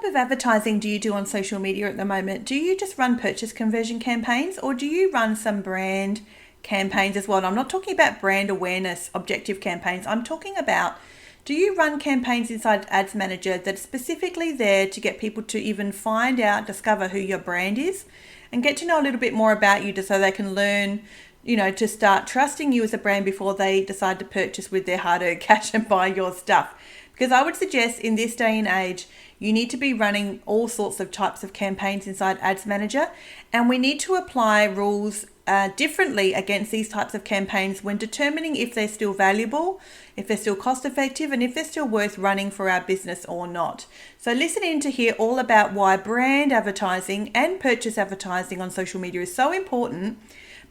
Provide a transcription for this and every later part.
type of advertising do you do on social media at the moment? Do you just run purchase conversion campaigns, or do you run some brand campaigns as well? And I'm not talking about brand awareness objective campaigns. I'm talking about, do you run campaigns inside Ads Manager that are specifically there to get people to even find out, discover who your brand is and get to know a little bit more about you, just so they can learn, to start trusting you as a brand before they decide to purchase with their hard-earned cash and buy your stuff? Because I would suggest in this day and age, you need to be running all sorts of types of campaigns inside Ads Manager, and we need to apply rules differently against these types of campaigns when determining if they're still valuable, if they're still cost effective, and if they're still worth running for our business or not. So listen in to hear all about why brand advertising and purchase advertising on social media is so important,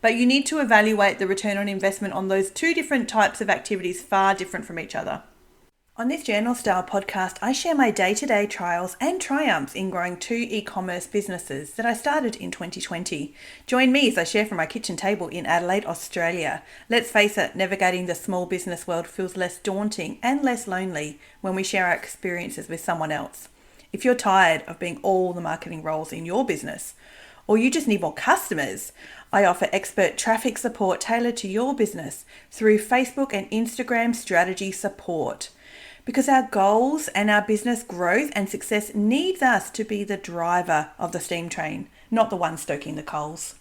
but you need to evaluate the return on investment on those two different types of activities, far different from each other. On this journal style podcast, I share my day-to-day trials and triumphs in growing 2 e-commerce businesses that I started in 2020. Join me as I share from my kitchen table in Adelaide, Australia. Let's face it, navigating the small business world feels less daunting and less lonely when we share our experiences with someone else. If you're tired of being all the marketing roles in your business, or you just need more customers, I offer expert traffic support tailored to your business through Facebook and Instagram strategy support. Because our goals and our business growth and success needs us to be the driver of the steam train, not the one stoking the coals.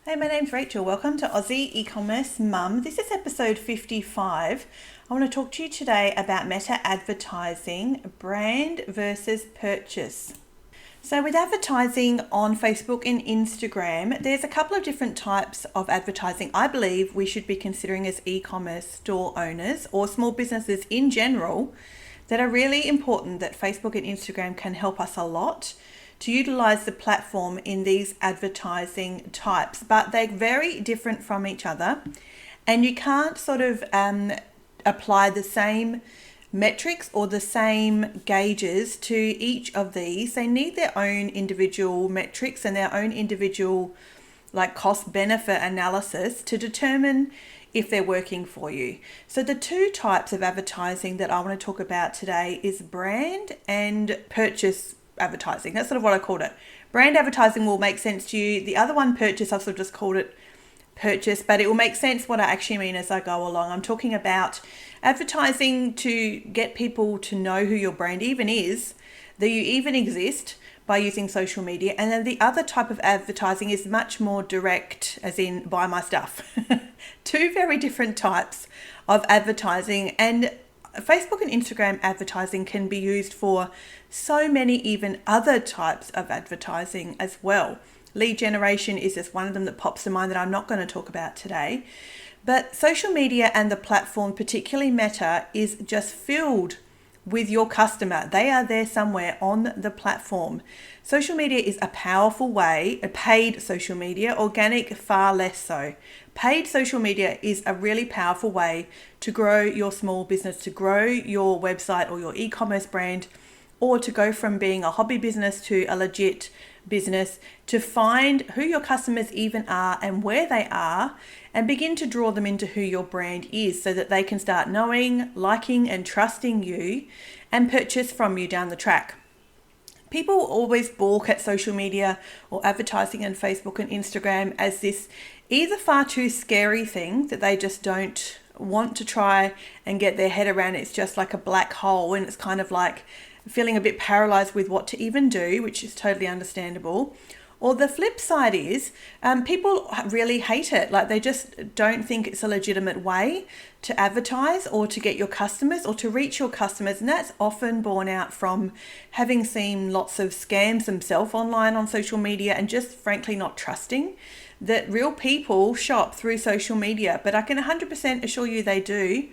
Hey, my name's Rachel. Welcome to Aussie e-commerce Mum. This is episode 55. I want to talk to you today about meta advertising, brand versus purchase. So with advertising on Facebook and Instagram, there's a couple of different types of advertising I believe we should be considering as e-commerce store owners or small businesses in general that are really important, that Facebook and Instagram can help us a lot to utilize the platform in these advertising types, but they're very different from each other, and you can't sort of apply the same metrics or the same gauges to each of these. They need their own individual metrics and their own individual cost benefit analysis to determine if they're working for you. So the two types of advertising that I want to talk about today is brand and purchase advertising. That's sort of what I called it. Brand advertising will make sense to you. The other one, purchase, I've sort of just called it purchase, but it will make sense what I actually mean as I go along. I'm talking about advertising to get people to know who your brand even is, that you even exist, by using social media. And then the other type of advertising is much more direct, as in buy my stuff. Two very different types of advertising, and Facebook and Instagram advertising can be used for so many even other types of advertising as well. Lead generation is just one of them that pops to mind that I'm not going to talk about today. But social media and the platform, particularly Meta, is just filled with your customer. They are there somewhere on the platform. Social media is a powerful way, paid social media, organic far less so. Paid social media is a really powerful way to grow your small business, to grow your website or your e-commerce brand, or to go from being a hobby business to a legit business, to find who your customers even are and where they are, and begin to draw them into who your brand is so that they can start knowing, liking, and trusting you and purchase from you down the track. People always balk at social media or advertising on Facebook and Instagram as this either far too scary thing that they just don't want to try and get their head around. It's just like a black hole, and it's kind of like feeling a bit paralyzed with what to even do, which is totally understandable. Or the flip side is people really hate it. Like, they just don't think it's a legitimate way to advertise or to get your customers or to reach your customers. And that's often borne out from having seen lots of scams themselves online on social media and just frankly not trusting that real people shop through social media. But I can 100% assure you they do.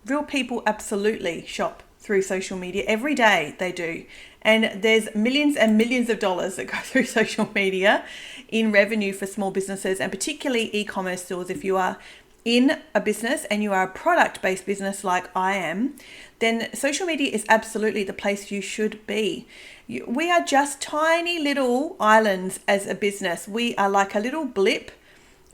Real people absolutely shop through social media every day. They do. And there's millions and millions of dollars that go through social media in revenue for small businesses, and particularly e-commerce stores. If you are in a business and you are a product-based business like I am, then social media is absolutely the place you should be. We are just tiny little islands as a business. We are like a little blip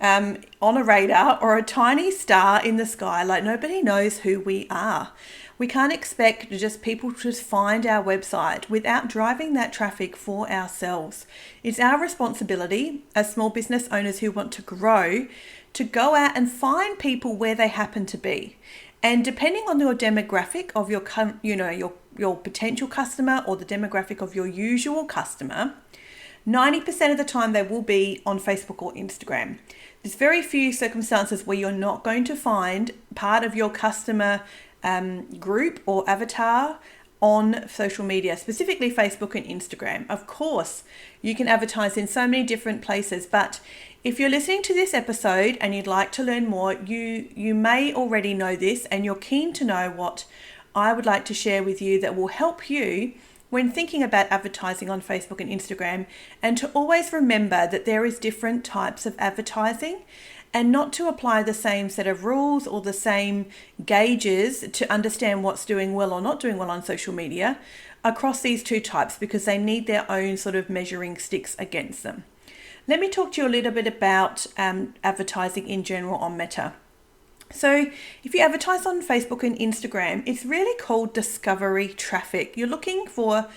on a radar or a tiny star in the sky. Like, nobody knows who we are. We can't expect just people to just find our website without driving that traffic for ourselves. It's our responsibility as small business owners who want to grow to go out and find people where they happen to be. And depending on your demographic of your potential customer or the demographic of your usual customer, 90% of the time they will be on Facebook or Instagram. There's very few circumstances where you're not going to find part of your customer group or avatar on social media, specifically Facebook and Instagram. Of course, you can advertise in so many different places, but if you're listening to this episode and you'd like to learn more, you may already know this and you're keen to know what I would like to share with you that will help you when thinking about advertising on Facebook and Instagram, and to always remember that there is different types of advertising and not to apply the same set of rules or the same gauges to understand what's doing well or not doing well on social media across these two types, because they need their own sort of measuring sticks against them. Let me talk to you a little bit about advertising in general on Meta. So if you advertise on Facebook and Instagram, it's really called discovery traffic. You're looking for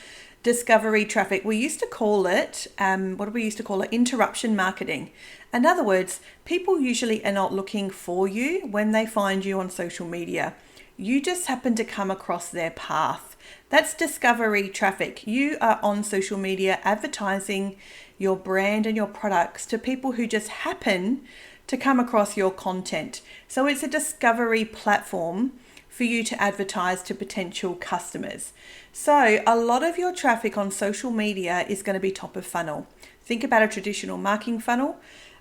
discovery traffic. We used to call it, interruption marketing. In other words, people usually are not looking for you when they find you on social media. You just happen to come across their path. That's discovery traffic. You are on social media advertising your brand and your products to people who just happen to come across your content. So it's a discovery platform for you to advertise to potential customers. So a lot of your traffic on social media is going to be top of funnel. Think about a traditional marketing funnel.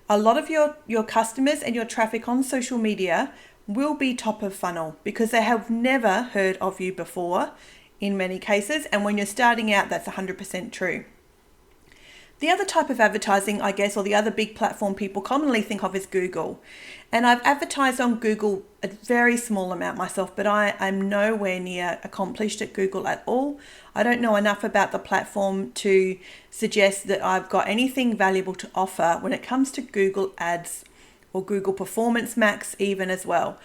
A lot of your customers and your traffic on social media will be top of funnel because they have never heard of you before in many cases. And when you're starting out, that's 100% true. The other type of advertising, I guess, or the other big platform people commonly think of is Google. And I've advertised on Google a very small amount myself, but I am nowhere near accomplished at Google at all. I don't know enough about the platform to suggest that I've got anything valuable to offer when it comes to Google Ads or Google Performance Max even as well.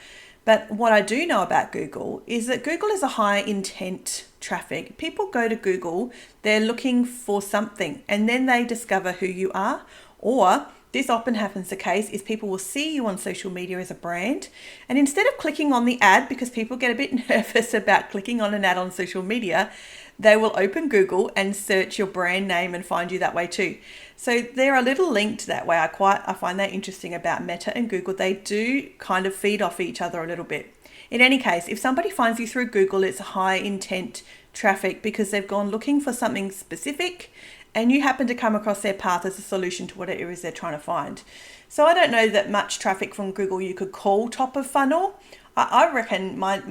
But what I do know about Google is that Google is a high intent traffic. People go to Google, they're looking for something, and then they discover who you are. Or this often happens the case is people will see you on social media as a brand, and instead of clicking on the ad, because people get a bit nervous about clicking on an ad on social media, they will open Google and search your brand name and find you that way too. So they're a little linked that way. I find that interesting about Meta and Google. They do kind of feed off each other a little bit. In any case, if somebody finds you through Google, it's high intent traffic because they've gone looking for something specific and you happen to come across their path as a solution to whatever it is they're trying to find. So I don't know that much traffic from Google you could call top of funnel. I reckon my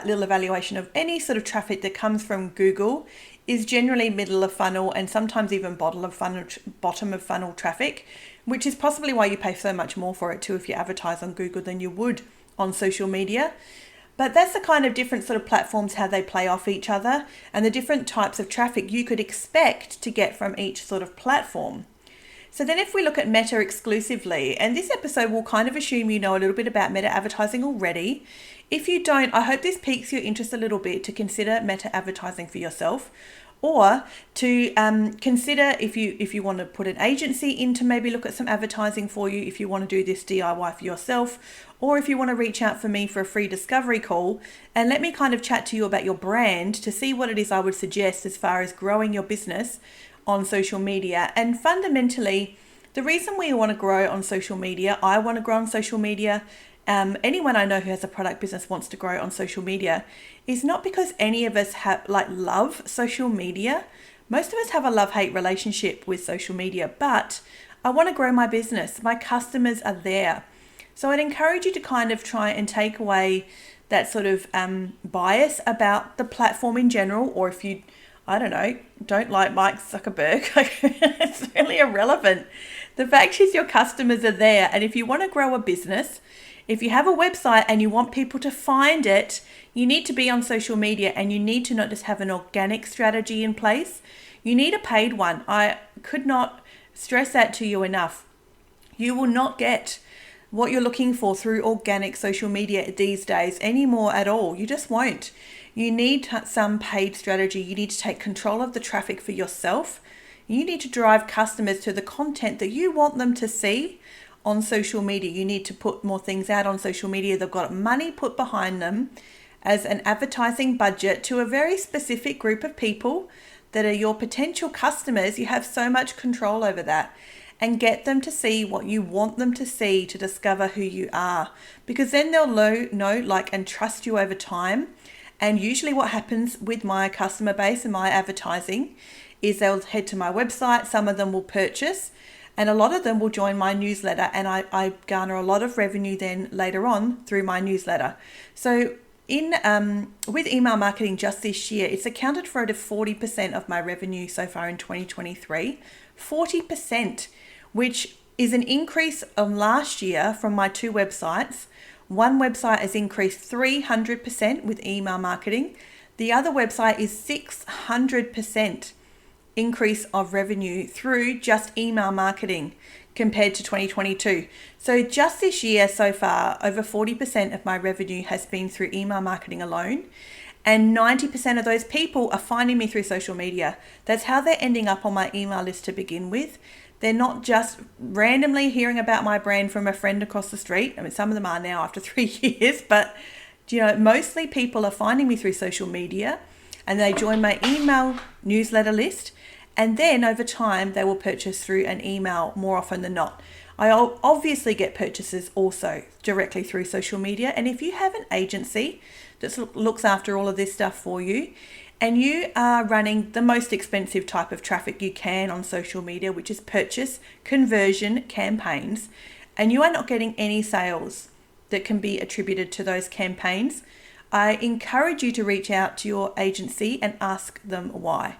little evaluation of any sort of traffic that comes from Google is generally middle of funnel and sometimes even bottom of funnel traffic, which is possibly why you pay so much more for it too if you advertise on Google than you would on social media. But that's the kind of different sort of platforms, how they play off each other and the different types of traffic you could expect to get from each sort of platform. So then if we look at Meta exclusively, and this episode will kind of assume you know a little bit about Meta advertising already. If you don't, I hope this piques your interest a little bit to consider Meta advertising for yourself, or to consider if you want to put an agency in to maybe look at some advertising for you, if you want to do this DIY for yourself, or if you want to reach out for me for a free discovery call and let me kind of chat to you about your brand to see what it is I would suggest as far as growing your business on social media. And fundamentally, the reason we want to grow on social media, I want to grow on social media, anyone I know who has a product business wants to grow on social media, is not because any of us love social media. Most of us have a love-hate relationship with social media, but I want to grow my business. My customers are there. So I'd encourage you to kind of try and take away that sort of bias about the platform in general, or if you, I don't know, don't like Mike Zuckerberg, it's really irrelevant. The fact is your customers are there. And if you want to grow a business, if you have a website and you want people to find it, you need to be on social media and you need to not just have an organic strategy in place. You need a paid one. I could not stress that to you enough. You will not get what you're looking for through organic social media these days anymore at all. You just won't. You need some paid strategy. You need to take control of the traffic for yourself. You need to drive customers to the content that you want them to see on social media. You need to put more things out on social media. They've got money put behind them as an advertising budget to a very specific group of people that are your potential customers. You have so much control over that, and get them to see what you want them to see to discover who you are, because then they'll know, like, and trust you over time. And usually what happens with my customer base and my advertising is they'll head to my website. Some of them will purchase, and a lot of them will join my newsletter, and I garner a lot of revenue then later on through my newsletter. So with email marketing just this year, it's accounted for 40% of my revenue so far in 2023. 40%, which is an increase of last year from my 2 websites. One website has increased 300% with email marketing. The other website is 600% increase of revenue through just email marketing compared to 2022. So just this year so far, over 40% of my revenue has been through email marketing alone. And 90% of those people are finding me through social media. That's how they're ending up on my email list to begin with. They're not just randomly hearing about my brand from a friend across the street. I mean, some of them are now after 3 years, but mostly people are finding me through social media, and they join my email newsletter list. And then over time, they will purchase through an email more often than not. I obviously get purchases also directly through social media. And if you have an agency that looks after all of this stuff for you, and you are running the most expensive type of traffic you can on social media, which is purchase conversion campaigns, and you are not getting any sales that can be attributed to those campaigns, I encourage you to reach out to your agency and ask them why.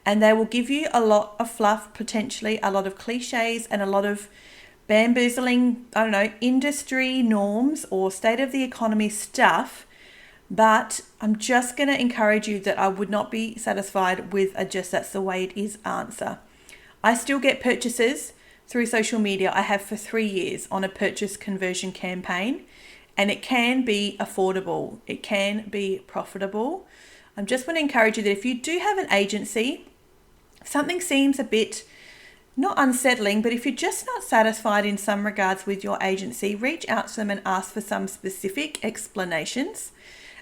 And they will give you a lot of fluff, potentially a lot of cliches and a lot of bamboozling, industry norms or state of the economy stuff. But I'm just going to encourage you that I would not be satisfied with a just that's the way it is answer. I still get purchases through social media. I have for 3 years on a purchase conversion campaign, and it can be affordable. It can be profitable. I'm just want to encourage you that if you do have an agency, something seems a bit not unsettling, but if you're just not satisfied in some regards with your agency, reach out to them and ask for some specific explanations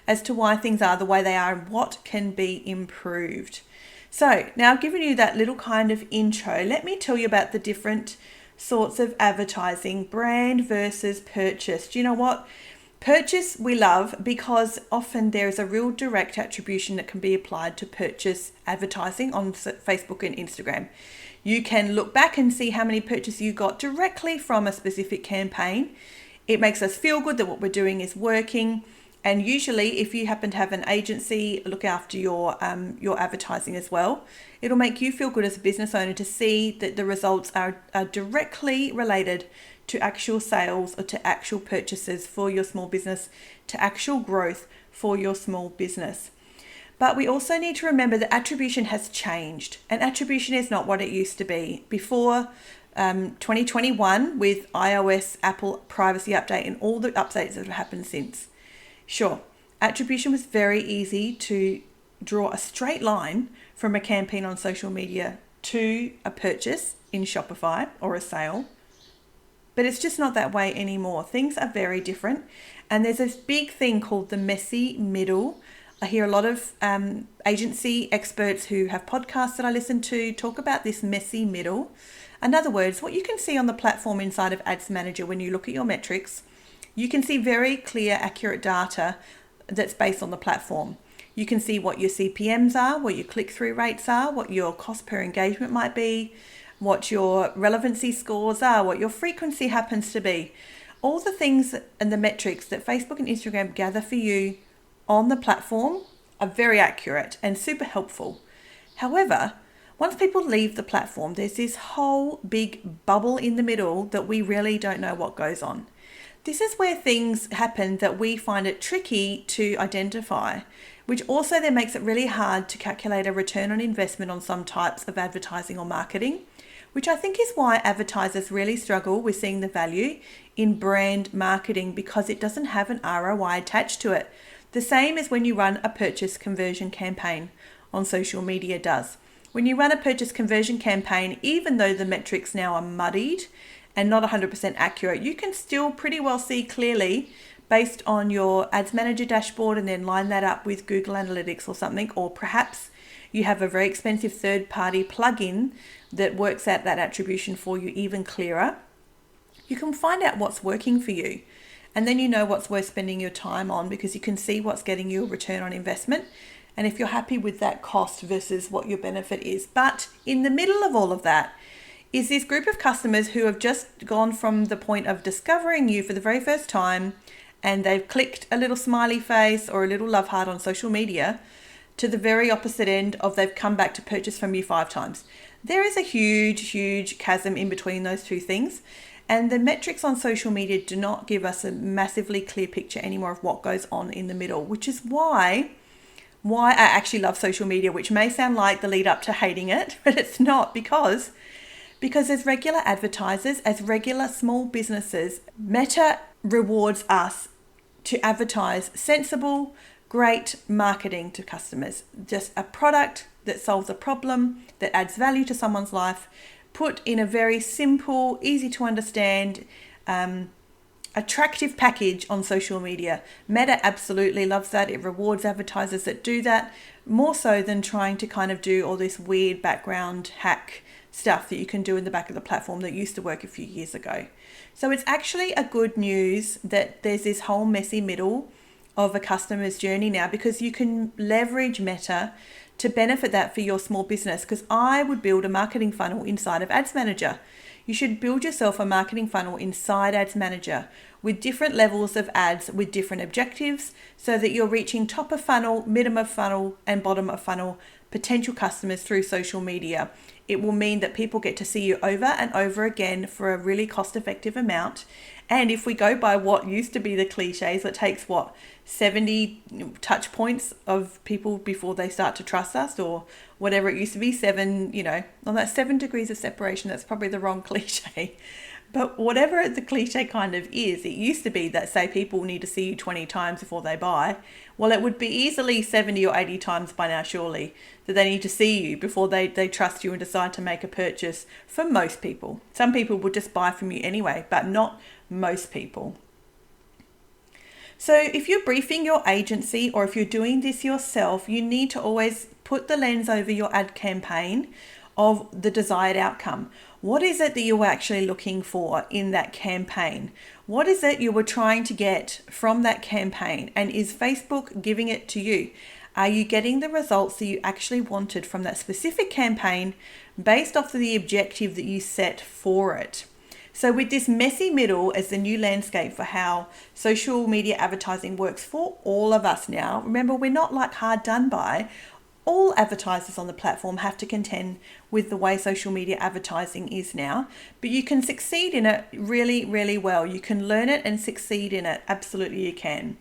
as to why things are the way they are and what can be improved. So now I've given you that little kind of intro. Let me tell you about the different sorts of advertising, brand versus purchase. Do you know what? Purchase we love because often there is a real direct attribution that can be applied to purchase advertising on Facebook and Instagram. You can look back and see how many purchases you got directly from a specific campaign. It makes us feel good that what we're doing is working. And usually if you happen to have an agency look after your advertising as well, it'll make you feel good as a business owner to see that the results are directly related to actual sales or to actual purchases for your small business, to actual growth for your small business. But we also need to remember that attribution has changed, and attribution is not what it used to be. Before 2021 with iOS, Apple privacy update and all the updates that have happened since. Sure, attribution was very easy to draw a straight line from a campaign on social media to a purchase in Shopify or a sale. But it's just not that way anymore. Things are very different. And there's this big thing called the messy middle. I hear a lot of agency experts who have podcasts that I listen to talk about this messy middle. In other words, what you can see on the platform inside of Ads Manager when you look at your metrics, you can see very clear, accurate data that's based on the platform. You can see what your CPMs are, what your click-through rates are, what your cost per engagement might be, what your relevancy scores are, what your frequency happens to be. All the things and the metrics that Facebook and Instagram gather for you on the platform are very accurate and super helpful. However, once people leave the platform, there's this whole big bubble in the middle that we really don't know what goes on. This is where things happen that we find it tricky to identify, which also then makes it really hard to calculate a return on investment on some types of advertising or marketing. which I think is why advertisers really struggle with seeing the value in brand marketing, because it doesn't have an ROI attached to it. The same as when you run a purchase conversion campaign on social media does. When you run a purchase conversion campaign, even though the metrics now are muddied and not 100% accurate, you can still pretty well see clearly based on your Ads Manager dashboard, and then line that up with Google Analytics or something, or perhaps you have a very expensive third-party plugin that works out that attribution for you even clearer. You can find out what's working for you, and then you know what's worth spending your time on, because you can see what's getting you a return on investment, and if you're happy with that cost versus what your benefit is. But in the middle of all of that is this group of customers who have just gone from the point of discovering you for the very first time, and they've clicked a little smiley face or a little love heart on social media, to the very opposite end of they've come back to purchase from you 5 times. There is a huge chasm in between those two things. And the metrics on social media do not give us a massively clear picture anymore of what goes on in the middle, which is why I actually love social media, which may sound like the lead up to hating it, but it's not, because as regular advertisers, as regular small businesses, Meta rewards us to advertise sensible, great marketing to customers. Just a product that solves a problem, that adds value to someone's life, put in a very simple, easy to understand, attractive package on social media. Meta absolutely loves that. It rewards advertisers that do that, more so than trying to kind of do all this weird background hack stuff that you can do in the back of the platform that used to work a few years ago. So it's actually a good news that there's this whole messy middle of a customer's journey now, because you can leverage Meta to benefit that for your small business. Because I would build a marketing funnel inside of Ads Manager. You should build yourself a marketing funnel inside Ads Manager with different levels of ads with different objectives, so that you're reaching top of funnel, middle of funnel, and bottom of funnel potential customers through social media. It will mean that people get to see you over and over again for a really cost-effective amount. And if we go by what used to be the cliches, it takes 70 touch points of people before they start to trust us, or whatever it used to be, 7, on that 7 degrees of separation. That's probably the wrong cliche. But whatever the cliche kind of is, it used to be that, say, people need to see you 20 times before they buy. Well, it would be easily 70 or 80 times by now, surely, that they need to see you before they trust you and decide to make a purchase, for most people. Some people would just buy from you anyway, but not most people. So if you're briefing your agency, or if you're doing this yourself, you need to always put the lens over your ad campaign of the desired outcome. What is it that you were actually looking for in that campaign? What is it you were trying to get from that campaign? And is Facebook giving it to you? Are you getting the results that you actually wanted from that specific campaign based off of the objective that you set for it? So with this messy middle as the new landscape for how social media advertising works for all of us now, remember, we're not like hard done by. All advertisers on the platform have to contend with the way social media advertising is now, but you can succeed in it really, really well. You can learn it and succeed in it. Absolutely you can.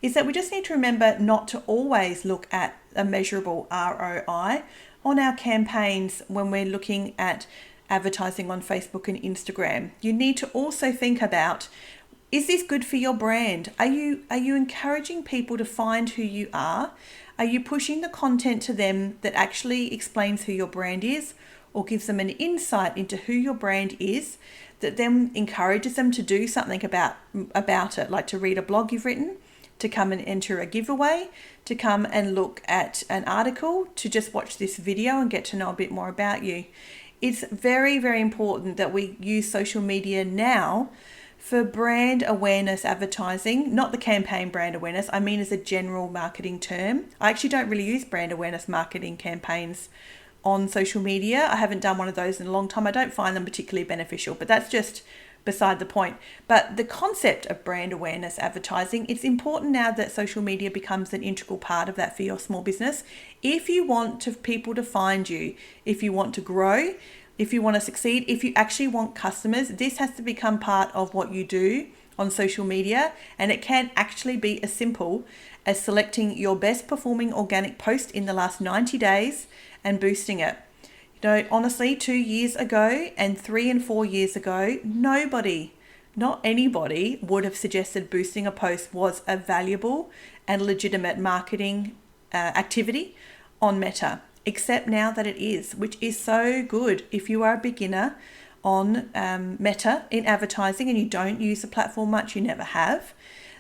Is that we just need to remember not to always look at a measurable ROI on our campaigns when we're looking at advertising on Facebook and Instagram. You need to also think about, is this good for your brand? Are you encouraging people to find who you are? Are you pushing the content to them that actually explains who your brand is, or gives them an insight into who your brand is, that then encourages them to do something about it, like to read a blog you've written, to come and enter a giveaway, to come and look at an article, to just watch this video and get to know a bit more about you? It's very, very important that we use social media now for brand awareness advertising, not the campaign brand awareness. I mean as a general marketing term. I actually don't really use brand awareness marketing campaigns on social media. I haven't done one of those in a long time. I don't find them particularly beneficial, but that's just beside the point. But the concept of brand awareness advertising, it's important now that social media becomes an integral part of that for your small business. If you want people to find you, if you want to grow, if you want to succeed, if you actually want customers, this has to become part of what you do on social media. And it can actually be as simple as selecting your best performing organic post in the last 90 days and boosting it. Honestly, 2 years ago and 3 and 4 years ago, not anybody would have suggested boosting a post was a valuable and legitimate marketing activity on Meta, except now that it is, which is so good. If you are a beginner on Meta in advertising and you don't use the platform much, you never have,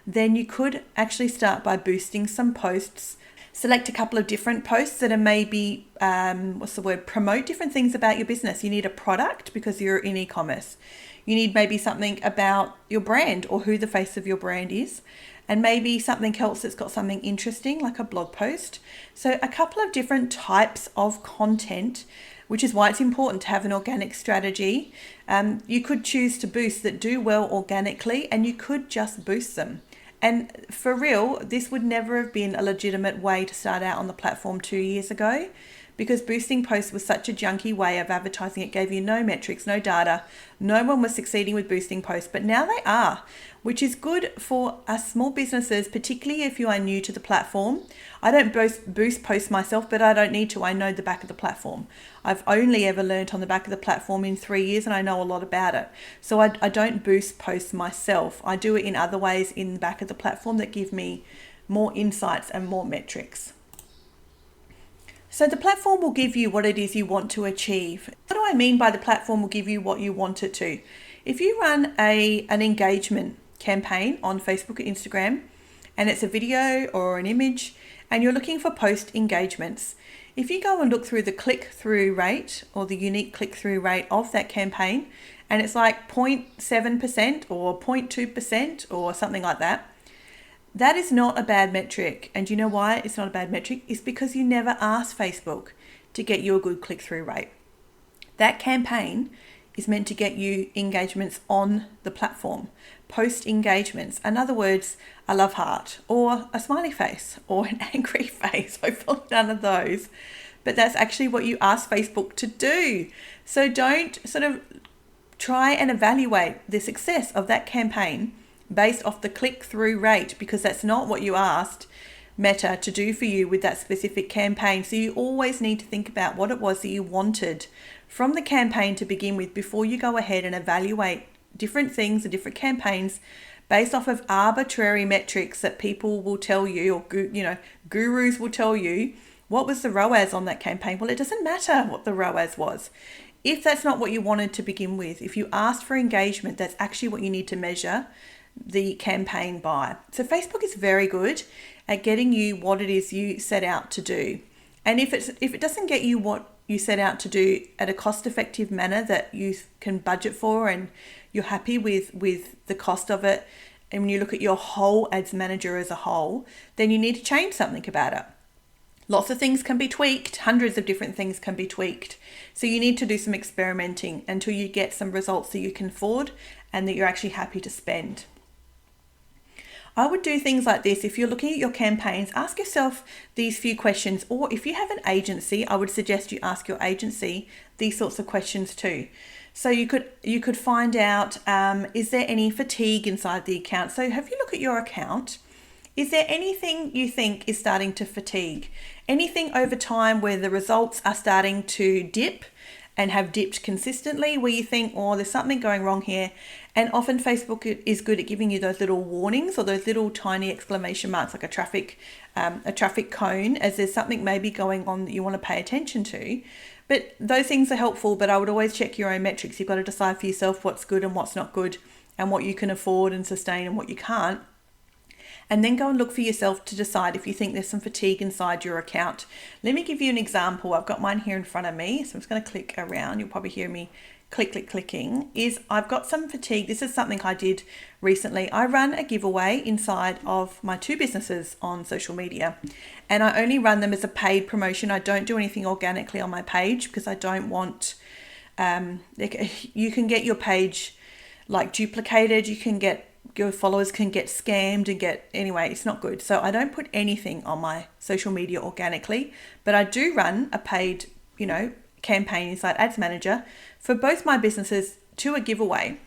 then you could actually start by boosting some posts. Select a couple of different posts that are maybe, promote different things about your business. You need a product because you're in e-commerce. You need maybe something about your brand or who the face of your brand is, and maybe something else that's got something interesting like a blog post. So a couple of different types of content, which is why it's important to have an organic strategy. You could choose to boost that do well organically, and you could just boost them. And for real, this would never have been a legitimate way to start out on the platform 2 years ago, because boosting posts was such a junky way of advertising. It gave you no metrics, no data. No one was succeeding with boosting posts, but now they are, which is good for us small businesses, particularly if you are new to the platform. I don't boost posts myself, but I don't need to. I know the back of the platform. I've only ever learned on the back of the platform in 3 years, and I know a lot about it. So I don't boost posts myself. I do it in other ways in the back of the platform that give me more insights and more metrics. So the platform will give you what it is you want to achieve. What do I mean by the platform will give you what you want it to? If you run an engagement campaign on Facebook or Instagram, and it's a video or an image, and you're looking for post engagements, if you go and look through the click-through rate or the unique click-through rate of that campaign, and it's like 0.7% or 0.2% or something like that, that is not a bad metric. And do you know why it's not a bad metric? It's because you never asked Facebook to get you a good click-through rate. That campaign is meant to get you engagements on the platform, post engagements. In other words, a love heart or a smiley face or an angry face. Hopefully none of those. But that's actually what you ask Facebook to do. So don't sort of try and evaluate the success of that campaign based off the click-through rate, because that's not what you asked Meta to do for you with that specific campaign. So you always need to think about what it was that you wanted from the campaign to begin with before you go ahead and evaluate different things and different campaigns based off of arbitrary metrics that people will tell you, or gurus will tell you. What was the ROAS on that campaign? Well, it doesn't matter what the ROAS was. If that's not what you wanted to begin with, if you asked for engagement, that's actually what you need to measure the campaign by. So Facebook is very good at getting you what it is you set out to do. And if it doesn't get you what you set out to do at a cost-effective manner that you can budget for and you're happy with the cost of it, and when you look at your whole ads manager as a whole, then you need to change something about it. Lots of things can be tweaked. Hundreds of different things can be tweaked. So you need to do some experimenting until you get some results that you can afford and that you're actually happy to spend. I would do things like this. If you're looking at your campaigns, ask yourself these few questions, or if you have an agency, I would suggest you ask your agency these sorts of questions too. So you could find out, is there any fatigue inside the account? So have you look at your account. Is there anything you think is starting to fatigue? Anything over time where the results are starting to dip and have dipped consistently, where you think, oh, there's something going wrong here? And often Facebook is good at giving you those little warnings or those little tiny exclamation marks, like a traffic cone, as there's something maybe going on that you want to pay attention to. But those things are helpful, but I would always check your own metrics. You've got to decide for yourself what's good and what's not good, and what you can afford and sustain and what you can't. And then go and look for yourself to decide if you think there's some fatigue inside your account. Let me give you an example. I've got mine here in front of me, so I'm just going to click around. You'll probably hear me clicking. I've got some fatigue. This is something I did recently. I run a giveaway inside of my two businesses on social media, and I only run them as a paid promotion. I don't do anything organically on my page because I don't want, you can get your page like duplicated. Your followers can get scammed anyway, it's not good. So I don't put anything on my social media organically, but I do run a paid, campaign inside Ads Manager for both my businesses to a giveaway.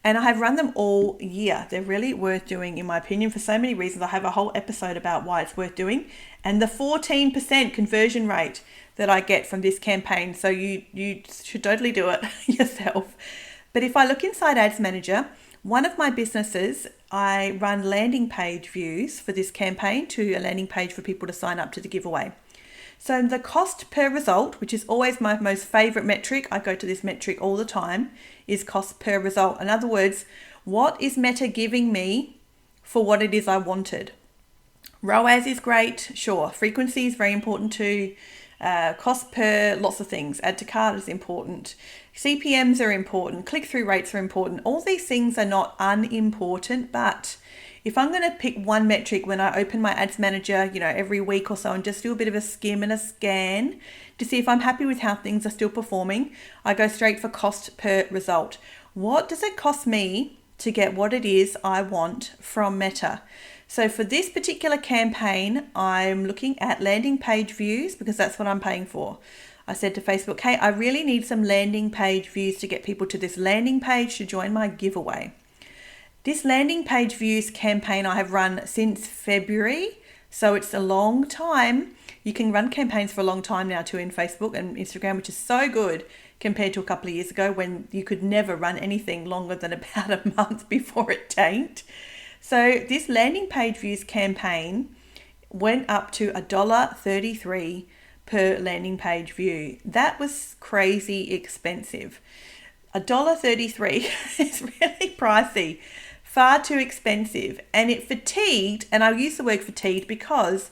And I have run them all year. They're really worth doing, in my opinion, for so many reasons. I have a whole episode about why it's worth doing. And the 14% conversion rate that I get from this campaign. So you should totally do it yourself. But if I look inside Ads Manager, one of my businesses, I run landing page views for this campaign to a landing page for people to sign up to the giveaway. So the cost per result, which is always my most favorite metric, I go to this metric all the time, is cost per result. In other words, what is Meta giving me for what it is I wanted? ROAS is great, sure. Frequency is very important too. Cost per lots of things. Add to cart is important. CPMs are important. Click-through rates are important. All these things are not unimportant, but if I'm going to pick one metric when I open my Ads Manager, every week or so and just do a bit of a skim and a scan to see if I'm happy with how things are still performing, I go straight for cost per result. What does it cost me to get what it is I want from Meta? So for this particular campaign, I'm looking at landing page views because that's what I'm paying for. I said to Facebook, hey, I really need some landing page views to get people to this landing page to join my giveaway. This landing page views campaign I have run since February, so it's a long time. You can run campaigns for a long time now too in Facebook and Instagram, which is so good compared to a couple of years ago when you could never run anything longer than about a month before it tanked. So this landing page views campaign went up to $1.33 per landing page view. That was crazy expensive. $1.33 is really pricey. Far too expensive, and it fatigued, and I use the word fatigued because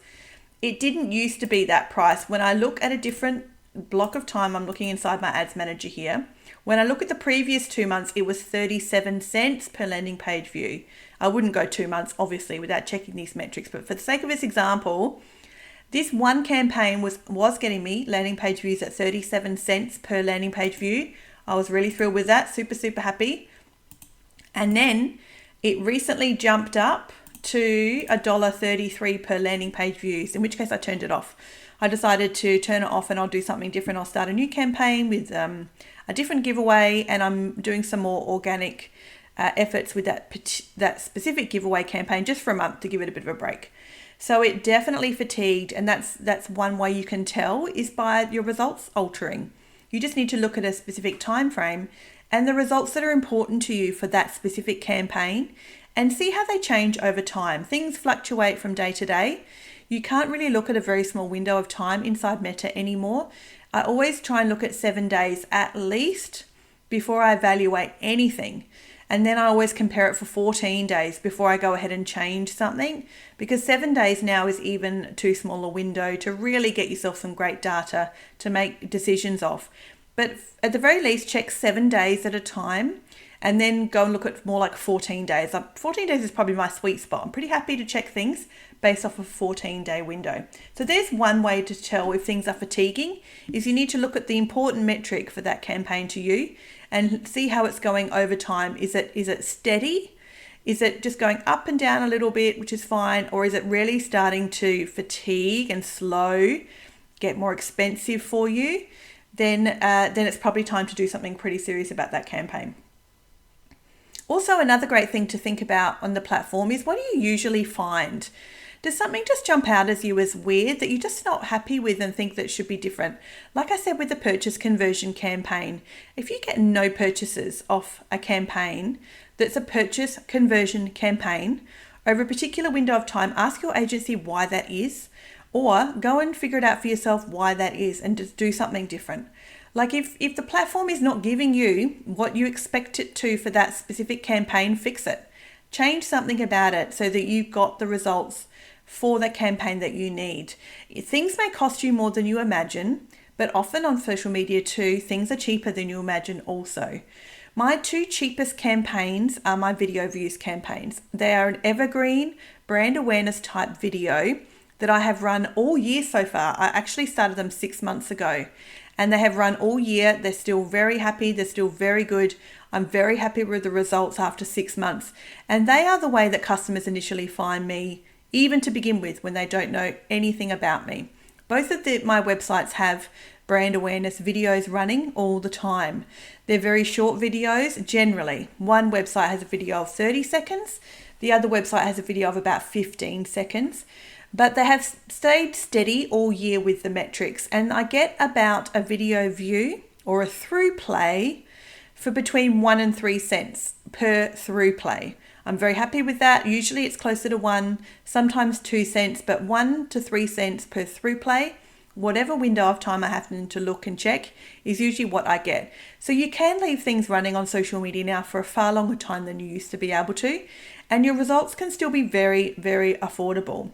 it didn't used to be that price. When I look at a different block of time, I'm looking inside my Ads Manager here. When I look at the previous 2 months, it was 37 cents per landing page view. I wouldn't go 2 months, obviously, without checking these metrics, but for the sake of this example, this one campaign was getting me landing page views at 37 cents per landing page view. I was really thrilled with that, super, super happy. And then it recently jumped up to $1.33 per landing page views, in which case I turned it off. I decided to turn it off and I'll do something different. I'll start a new campaign with a different giveaway, and I'm doing some more organic efforts with that specific giveaway campaign just for a month to give it a bit of a break. So it definitely fatigued, and that's one way you can tell is by your results altering. You just need to look at a specific time frame and the results that are important to you for that specific campaign and see how they change over time. Things fluctuate from day to day. You can't really look at a very small window of time inside Meta anymore. I always try and look at 7 days at least before I evaluate anything. And then I always compare it for 14 days before I go ahead and change something, because 7 days now is even too small a window to really get yourself some great data to make decisions off. But at the very least, check 7 days at a time and then go and look at more like 14 days. 14 days is probably my sweet spot. I'm pretty happy to check things based off a 14-day window. So there's one way to tell if things are fatiguing, is you need to look at the important metric for that campaign to you and see how it's going over time. Is it steady? Is it just going up and down a little bit, which is fine? Or is it really starting to fatigue and slow, get more expensive for you? Then it's probably time to do something pretty serious about that campaign. Also, another great thing to think about on the platform is, what do you usually find? Does something just jump out as you as weird that you're just not happy with and think that should be different? Like I said with the purchase conversion campaign, if you get no purchases off a campaign that's a purchase conversion campaign over a particular window of time, ask your agency why that is, or go and figure it out for yourself why that is and just do something different. Like if the platform is not giving you what you expect it to for that specific campaign, fix it. Change something about it so that you've got the results for the campaign that you need. Things may cost you more than you imagine, but often on social media too, things are cheaper than you imagine also. My 2 cheapest campaigns are my video views campaigns. They are an evergreen brand awareness type video that I have run all year so far. I actually started them 6 months ago and they have run all year. They're still very happy. They're still very good. I'm very happy with the results after 6 months. And they are the way that customers initially find me, even to begin with, when they don't know anything about me. Both of my websites have brand awareness videos running all the time. They're very short videos generally. One website has a video of 30 seconds. The other website has a video of about 15 seconds. But they have stayed steady all year with the metrics. And I get about a video view or a through play for between 1 and 3 cents per through play. I'm very happy with that. Usually it's closer to 1, sometimes 2 cents, but 1 to 3 cents per through play. Whatever window of time I happen to look and check is usually what I get. So you can leave things running on social media now for a far longer time than you used to be able to, and your results can still be very, very affordable.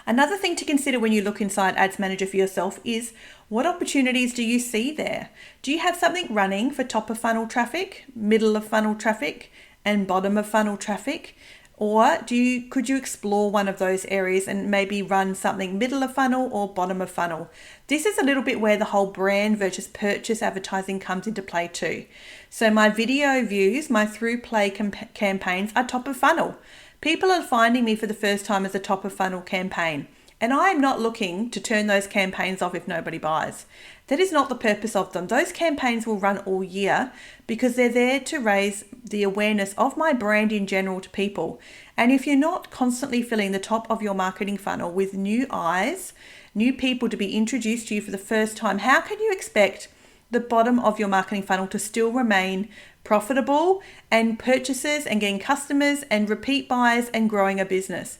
Another thing to consider when you look inside Ads Manager for yourself is what opportunities do you see there? Do you have something running for top of funnel traffic, middle of funnel traffic, and bottom of funnel traffic? Or could you explore one of those areas and maybe run something middle of funnel or bottom of funnel? This is a little bit where the whole brand versus purchase advertising comes into play too. So my video views, my through play campaigns are top of funnel. People are finding me for the first time as a top of funnel campaign, and I'm not looking to turn those campaigns off if nobody buys. That is not the purpose of them. Those campaigns will run all year because they're there to raise the awareness of my brand in general to people. And if you're not constantly filling the top of your marketing funnel with new eyes, new people to be introduced to you for the first time, how can you expect the bottom of your marketing funnel to still remain profitable and purchases and getting customers and repeat buys and growing a business?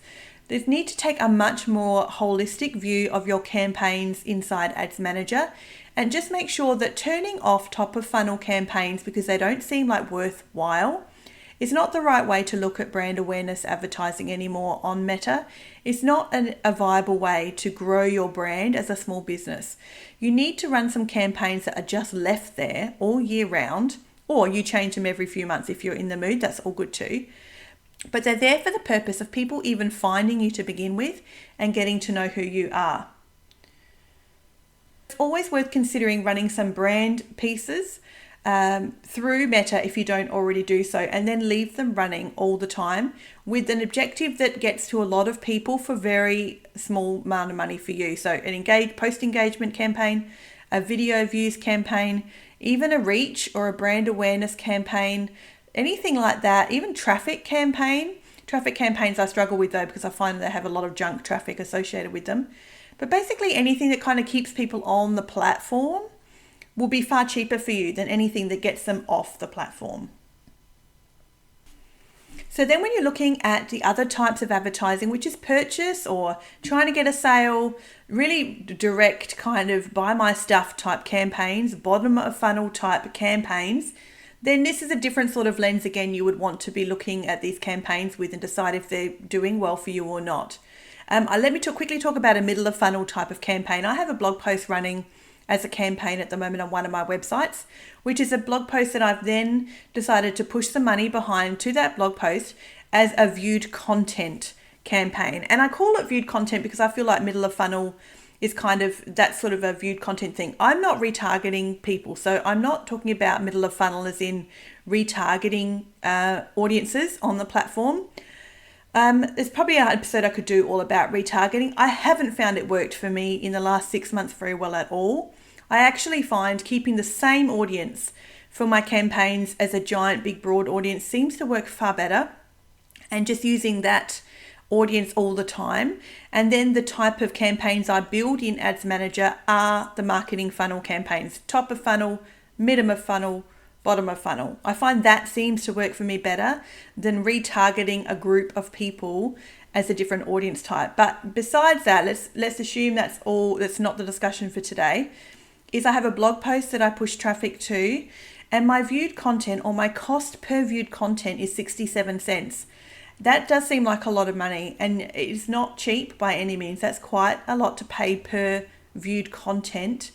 They need to take a much more holistic view of your campaigns inside Ads Manager and just make sure that turning off top of funnel campaigns because they don't seem like worthwhile is not the right way to look at brand awareness advertising anymore on Meta. It's not a viable way to grow your brand as a small business. You need to run some campaigns that are just left there all year round, or you change them every few months if you're in the mood. That's all good too. But they're there for the purpose of people even finding you to begin with and getting to know who you are. It's always worth considering running some brand pieces through Meta if you don't already do so, and then leave them running all the time with an objective that gets to a lot of people for very small amount of money for you. So an post engagement campaign, a video views campaign, even a reach or a brand awareness campaign, anything like that, even traffic campaign. Traffic campaigns I struggle with though because I find they have a lot of junk traffic associated with them. But basically anything that kind of keeps people on the platform will be far cheaper for you than anything that gets them off the platform. So then when you're looking at the other types of advertising, which is purchase or trying to get a sale, really direct kind of buy my stuff type campaigns, bottom of funnel type campaigns, then this is a different sort of lens again you would want to be looking at these campaigns with and decide if they're doing well for you or not. Let me quickly talk about a middle of funnel type of campaign. I have a blog post running as a campaign at the moment on one of my websites, which is a blog post that I've then decided to push some money behind to that blog post as a viewed content campaign. And I call it viewed content because I feel like middle of funnel is kind of that sort of a viewed content thing. I'm not retargeting people. So I'm not talking about middle of funnel as in retargeting audiences on the platform. There's probably an episode I could do all about retargeting. I haven't found it worked for me in the last 6 months very well at all. I actually find keeping the same audience for my campaigns as a giant, big, broad audience seems to work far better, and just using that audience all the time. And then the type of campaigns I build in Ads Manager are the marketing funnel campaigns, top of funnel, middle of funnel, bottom of funnel. I find that seems to work for me better than retargeting a group of people as a different audience type. But besides that, let's assume that's all. That's not the discussion for today. Is I have a blog post that I push traffic to, and my viewed content or my cost per viewed content is 67 cents. That does seem like a lot of money, and it's not cheap by any means. That's quite a lot to pay per viewed content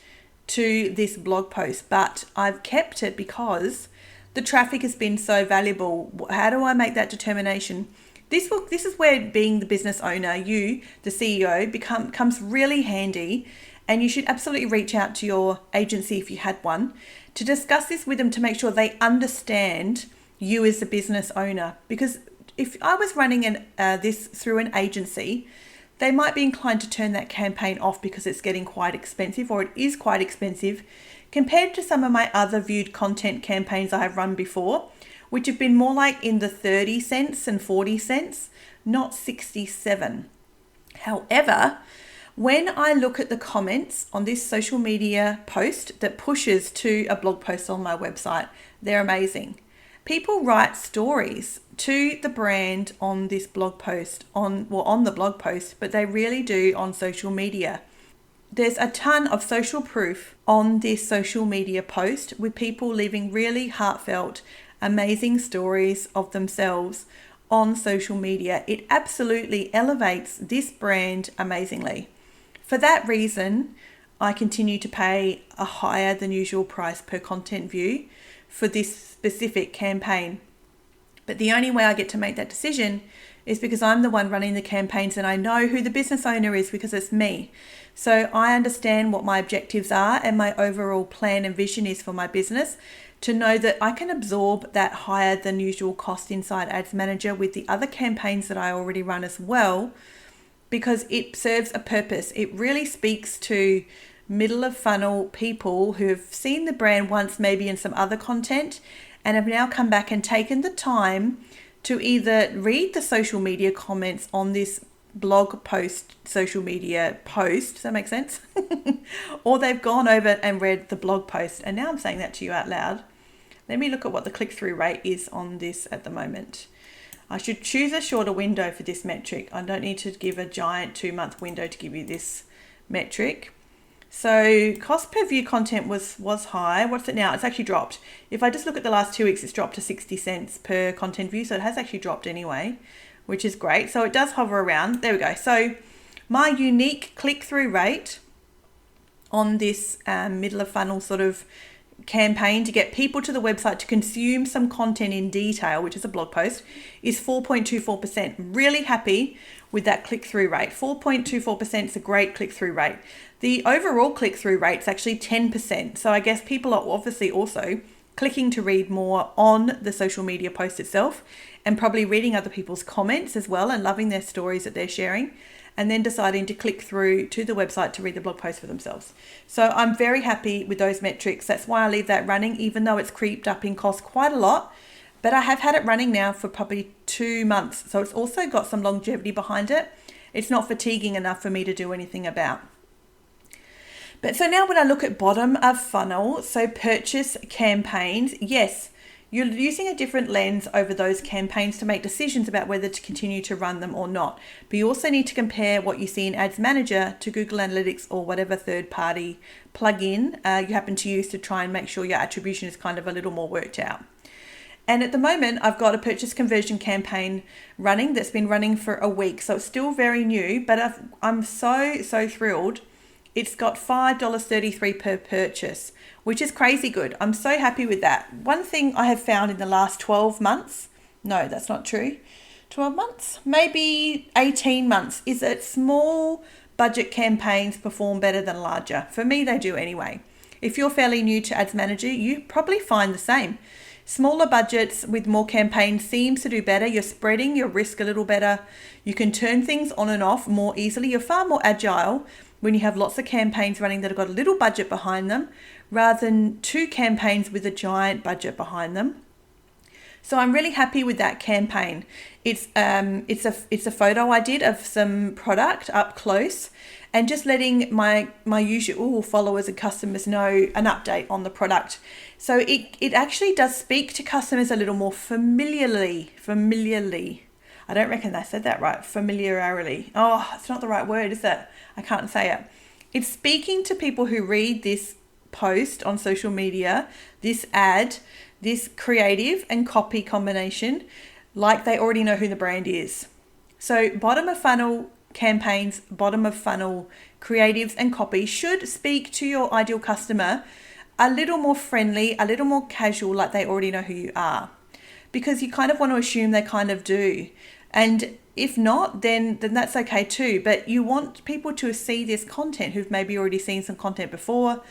to this blog post, but I've kept it because the traffic has been so valuable. How do I make that determination? This is where being the business owner, you, the CEO, becomes really handy, and you should absolutely reach out to your agency if you had one to discuss this with them to make sure they understand you as the business owner. Because if I was running this through an agency, they might be inclined to turn that campaign off because it's getting quite expensive, or it is quite expensive compared to some of my other viewed content campaigns I have run before, which have been more like in the 30 cents and 40 cents, not 67. However, when I look at the comments on this social media post that pushes to a blog post on my website, they're amazing. People write stories to the brand on this blog post, on the blog post, but they really do on social media. There's a ton of social proof on this social media post with people leaving really heartfelt, amazing stories of themselves on social media. It absolutely elevates this brand amazingly. For that reason, I continue to pay a higher than usual price per content view for this specific campaign. But the only way I get to make that decision is because I'm the one running the campaigns and I know who the business owner is because it's me. So I understand what my objectives are and my overall plan and vision is for my business, to know that I can absorb that higher than usual cost inside Ads Manager with the other campaigns that I already run as well, because it serves a purpose. It really speaks to middle of funnel people who have seen the brand once, maybe in some other content, and have now come back and taken the time to either read the social media comments on this blog post, social media post, does that make sense? Or they've gone over and read the blog post. And now I'm saying that to you out loud. Let me look at what the click-through rate is on this at the moment. I should choose a shorter window for this metric. I don't need to give a giant 2-month window to give you this metric. So cost per view content was high. What's it now? It's actually dropped. If I just look at the last 2 weeks, it's dropped to 60 cents per content view. So it has actually dropped anyway, which is great. So it does hover around. There we go. So my unique click-through rate on this middle of funnel sort of campaign to get people to the website to consume some content in detail, which is a blog post, is 4.24%. Really happy with that click-through rate. 4.24% is a great click-through rate. The overall click-through rate is actually 10%. So I guess people are obviously also clicking to read more on the social media post itself and probably reading other people's comments as well and loving their stories that they're sharing, and then deciding to click through to the website to read the blog post for themselves. So I'm very happy with those metrics. That's why I leave that running, even though it's creeped up in cost quite a lot. But I have had it running now for probably 2 months. So it's also got some longevity behind it. It's not fatiguing enough for me to do anything about. But so now when I look at bottom of funnel, so purchase campaigns, yes, you're using a different lens over those campaigns to make decisions about whether to continue to run them or not. But you also need to compare what you see in Ads Manager to Google Analytics or whatever third-party plugin you happen to use to try and make sure your attribution is kind of a little more worked out. And at the moment, I've got a purchase conversion campaign running that's been running for a week. So it's still very new, but I'm so thrilled. It's got $5.33 per purchase, which is crazy good. I'm so happy with that. One thing I have found in the last 12 months, no, that's not true, 12 months, maybe 18 months, is that small budget campaigns perform better than larger. For me, they do anyway. If you're fairly new to Ads Manager, you probably find the same. Smaller budgets with more campaigns seems to do better. You're spreading your risk a little better. You can turn things on and off more easily. You're far more agile when you have lots of campaigns running that have got a little budget behind them, rather than 2 campaigns with a giant budget behind them. So I'm really happy with that campaign. It's a photo I did of some product up close, and just letting my usual followers and customers know an update on the product. So it actually does speak to customers a little more familiarly. I don't reckon I said that right. Familiarly. Oh, it's not the right word, is it? I can't say it. It's speaking to people who read this post on social media, this ad, this creative and copy combination, like they already know who the brand is. So bottom of funnel campaigns, bottom of funnel creatives and copy should speak to your ideal customer a little more friendly, a little more casual, like they already know who you are, because you kind of want to assume they kind of do. And if not, then that's okay too. But you want people to see this content who've maybe already seen some content before,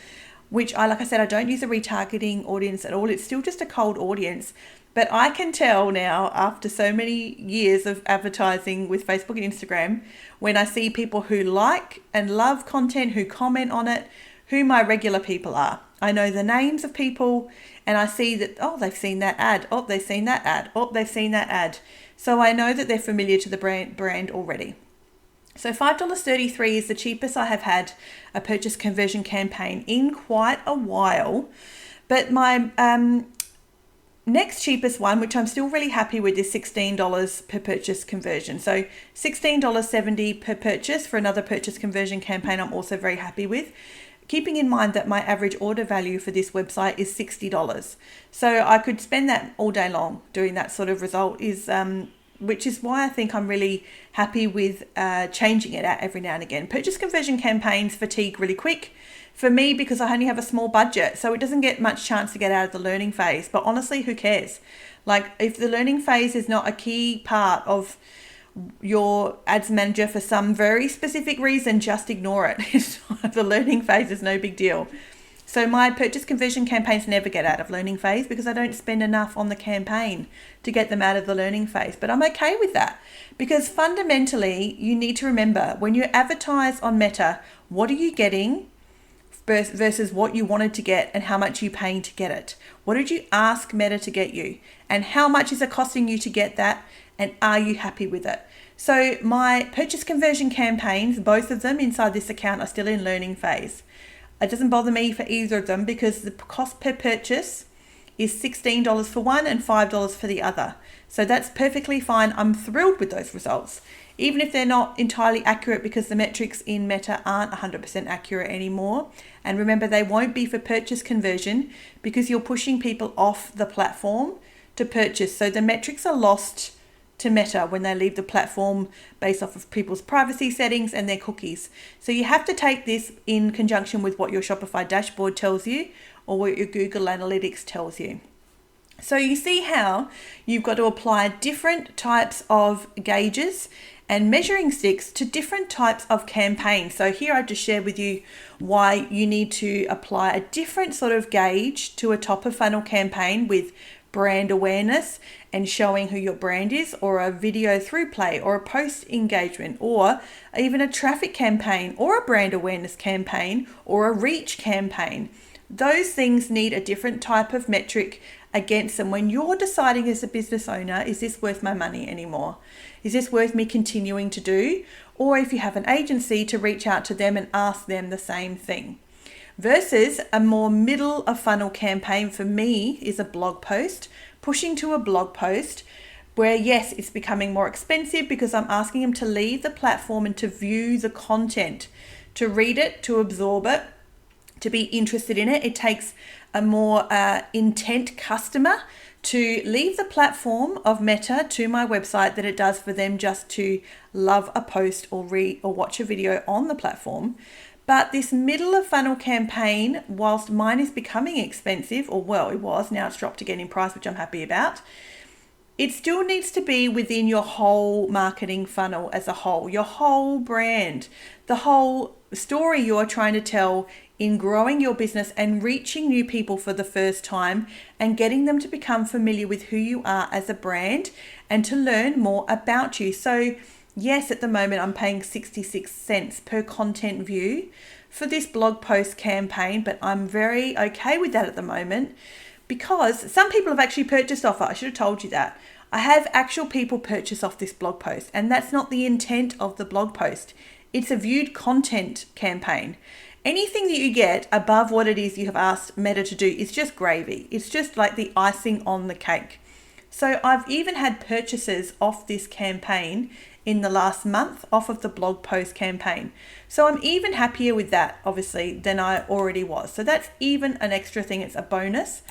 which like I said, I don't use a retargeting audience at all. It's still just a cold audience, But I can tell now, after so many years of advertising with Facebook and Instagram, when I see people who like and love content, who comment on it, who my regular people are. I know the names of people and I see that, oh, they've seen that ad. Oh, they've seen that ad. Oh, they've seen that ad. So I know that they're familiar to the brand already. So $5.33 is the cheapest I have had a purchase conversion campaign in quite a while. But my next cheapest one, which I'm still really happy with, is $16 per purchase conversion. So $16.70 per purchase for another purchase conversion campaign I'm also very happy with. Keeping in mind that my average order value for this website is $60. So I could spend that all day long doing that sort of result, which is why I think I'm really happy with changing it out every now and again. Purchase conversion campaigns fatigue really quick for me because I only have a small budget, so it doesn't get much chance to get out of the learning phase. But honestly, who cares? Like, if the learning phase is not a key part of your ads manager for some very specific reason, just ignore it. The learning phase is no big deal. So my purchase conversion campaigns never get out of learning phase because I don't spend enough on the campaign to get them out of the learning phase. But I'm okay with that because fundamentally you need to remember when you advertise on Meta, what are you getting versus what you wanted to get and how much you're paying to get it? What did you ask Meta to get you? And how much is it costing you to get that? And are you happy with it? So my purchase conversion campaigns, both of them inside this account, are still in learning phase. It doesn't bother me for either of them because the cost per purchase is $16 for one and $5 for the other. So that's perfectly fine. I'm thrilled with those results, even if they're not entirely accurate because the metrics in Meta aren't 100% accurate anymore. And remember, they won't be for purchase conversion because you're pushing people off the platform to purchase. So the metrics are lost to Meta when they leave the platform based off of people's privacy settings and their cookies. So you have to take this in conjunction with what your Shopify dashboard tells you or what your Google Analytics tells you. So you see how you've got to apply different types of gauges and measuring sticks to different types of campaigns. So here I just shared with you why you need to apply a different sort of gauge to a top of funnel campaign with brand awareness and showing who your brand is, or a video through play, or a post engagement, or even a traffic campaign, or a brand awareness campaign, or a reach campaign. Those things need a different type of metric against them when you're deciding as a business owner, is this worth my money anymore? Is this worth me continuing to do? Or if you have an agency, to reach out to them and ask them the same thing. Versus a more middle of funnel campaign for me is a blog post, pushing to a blog post where, yes, it's becoming more expensive because I'm asking them to leave the platform and to view the content, to read it, to absorb it, to be interested in it. It takes a more intent customer to leave the platform of Meta to my website than it does for them just to love a post or read or watch a video on the platform. But this middle of funnel campaign, whilst mine is becoming expensive, or well, it was, now it's dropped again in price, which I'm happy about, it still needs to be within your whole marketing funnel as a whole, your whole brand, the whole story you are trying to tell in growing your business and reaching new people for the first time and getting them to become familiar with who you are as a brand and to learn more about you. So yes, at the moment I'm paying 66 cents per content view for this blog post campaign, but I'm very okay with that at the moment because some people have actually purchased off it. I should have told you that. I have actual people purchase off this blog post, and that's not the intent of the blog post. It's a viewed content campaign. Anything that you get above what it is you have asked Meta to do is just gravy. It's just like the icing on the cake. So I've even had purchases off this campaign in the last month off of the blog post campaign. So I'm even happier with that, obviously, than I already was. So that's even an extra thing. It's a bonus.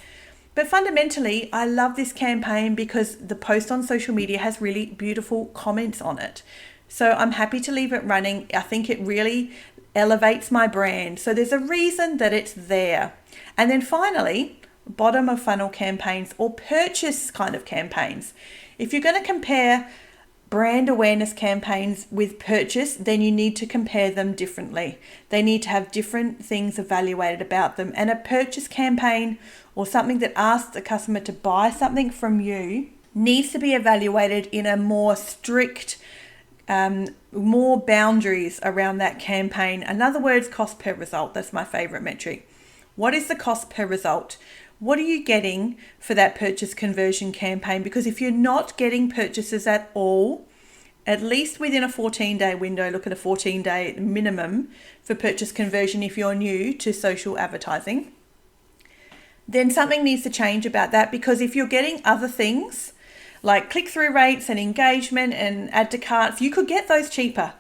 But fundamentally, I love this campaign because the post on social media has really beautiful comments on it. So I'm happy to leave it running. I think it really elevates my brand. So there's a reason that it's there. And then finally, bottom of funnel campaigns or purchase kind of campaigns. If you're going to compare brand awareness campaigns with purchase, then you need to compare them differently. They need to have different things evaluated about them. And a purchase campaign or something that asks a customer to buy something from you needs to be evaluated in a more strict, more boundaries around that campaign. In other words, cost per result. That's my favorite metric. What is the cost per result? What are you getting for that purchase conversion campaign? Because if you're not getting purchases at all, at least within a 14-day window, look at a 14-day minimum for purchase conversion if you're new to social advertising, then something needs to change about that. Because if you're getting other things like click-through rates and engagement and add to carts, you could get those cheaper.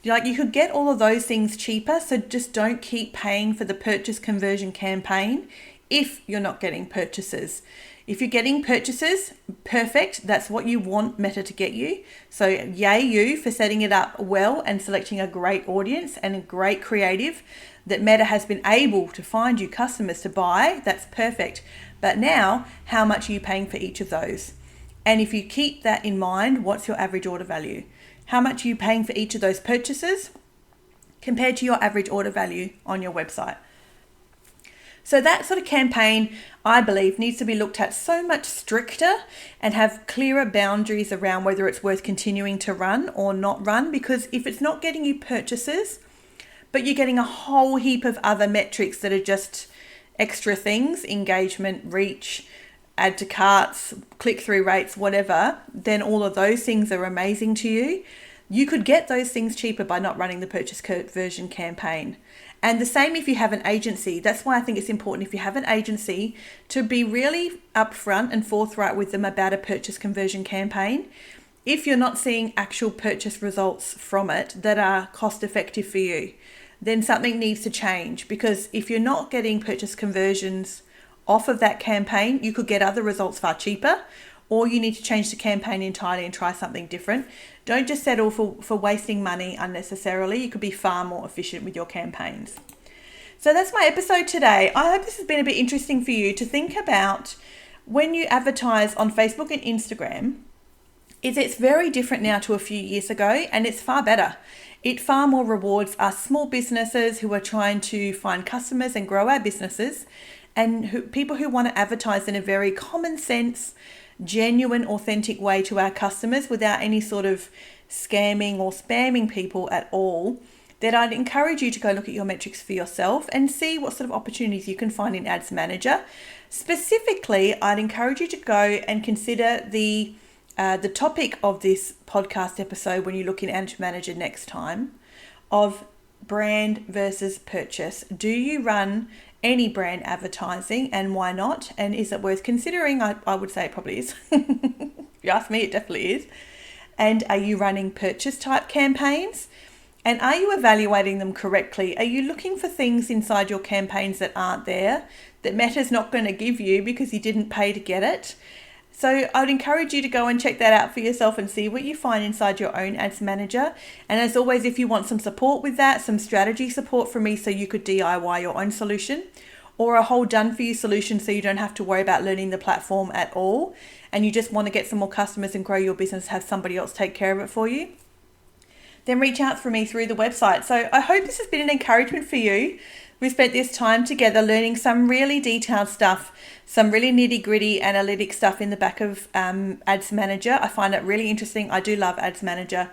Like you could get all of those things cheaper. So just don't keep paying for the purchase conversion campaign if you're not getting purchases. If you're getting purchases, perfect. That's what you want Meta to get you. So yay you for setting it up well and selecting a great audience and a great creative that Meta has been able to find you customers to buy. That's perfect. But now, how much are you paying for each of those? And if you keep that in mind, what's your average order value? How much are you paying for each of those purchases compared to your average order value on your website? So that sort of campaign, I believe, needs to be looked at so much stricter and have clearer boundaries around whether it's worth continuing to run or not run. Because if it's not getting you purchases, but you're getting a whole heap of other metrics that are just extra things, engagement, reach, add to carts, click-through rates, whatever, then all of those things are amazing to you. You could get those things cheaper by not running the purchase conversion campaign. And the same if you have an agency. That's why I think it's important if you have an agency to be really upfront and forthright with them about a purchase conversion campaign. If you're not seeing actual purchase results from it that are cost effective for you, then something needs to change. Because if you're not getting purchase conversions off of that campaign, you could get other results far cheaper, or you need to change the campaign entirely and try something different. Don't just settle for wasting money unnecessarily. You could be far more efficient with your campaigns. So that's my episode today. I hope this has been a bit interesting for you to think about when you advertise on Facebook and Instagram. It's very different now to a few years ago, and it's far better. It far more rewards us small businesses who are trying to find customers and grow our businesses, and people who want to advertise in a very common sense, genuine, authentic way to our customers without any sort of scamming or spamming people at all. That I'd encourage you to go look at your metrics for yourself and see what sort of opportunities you can find in Ads Manager. Specifically, I'd encourage you to go and consider the topic of this podcast episode when you look in Ads Manager next time, of brand versus purchase. Do you run any brand advertising, and why not? And is it worth considering? I would say it probably is. If you ask me, it definitely is. And are you running purchase type campaigns? And are you evaluating them correctly? Are you looking for things inside your campaigns that aren't there, that Meta's not going to give you because you didn't pay to get it? So I'd encourage you to go and check that out for yourself and see what you find inside your own Ads Manager. And as always, if you want some support with that, some strategy support from me so you could DIY your own solution, or a whole done for you solution so you don't have to worry about learning the platform at all, and you just want to get some more customers and grow your business, have somebody else take care of it for you, then reach out for me through the website. So I hope this has been an encouragement for you. We spent this time together learning some really detailed stuff, some really nitty-gritty analytic stuff in the back of Ads Manager. I find it really interesting. I do love Ads Manager.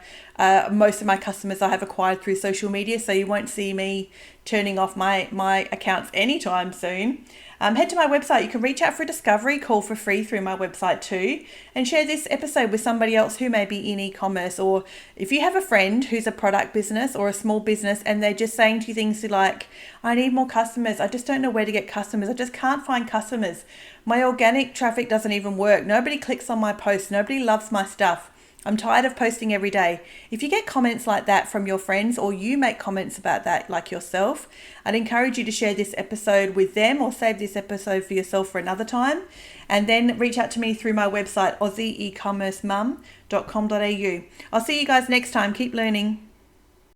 Most of my customers I have acquired through social media, so you won't see me turning off my accounts anytime soon. Head to my website. You can reach out for a discovery call for free through my website too, and share this episode with somebody else who may be in e-commerce, or if you have a friend who's a product business or a small business and they're just saying to you things like, I need more customers. I just don't know where to get customers. I just can't find customers. My organic traffic doesn't even work. Nobody clicks on my posts. Nobody loves my stuff. I'm tired of posting every day. If you get comments like that from your friends, or you make comments about that like yourself, I'd encourage you to share this episode with them, or save this episode for yourself for another time. And then reach out to me through my website, AussieEcommerceMum.com.au. I'll see you guys next time. Keep learning.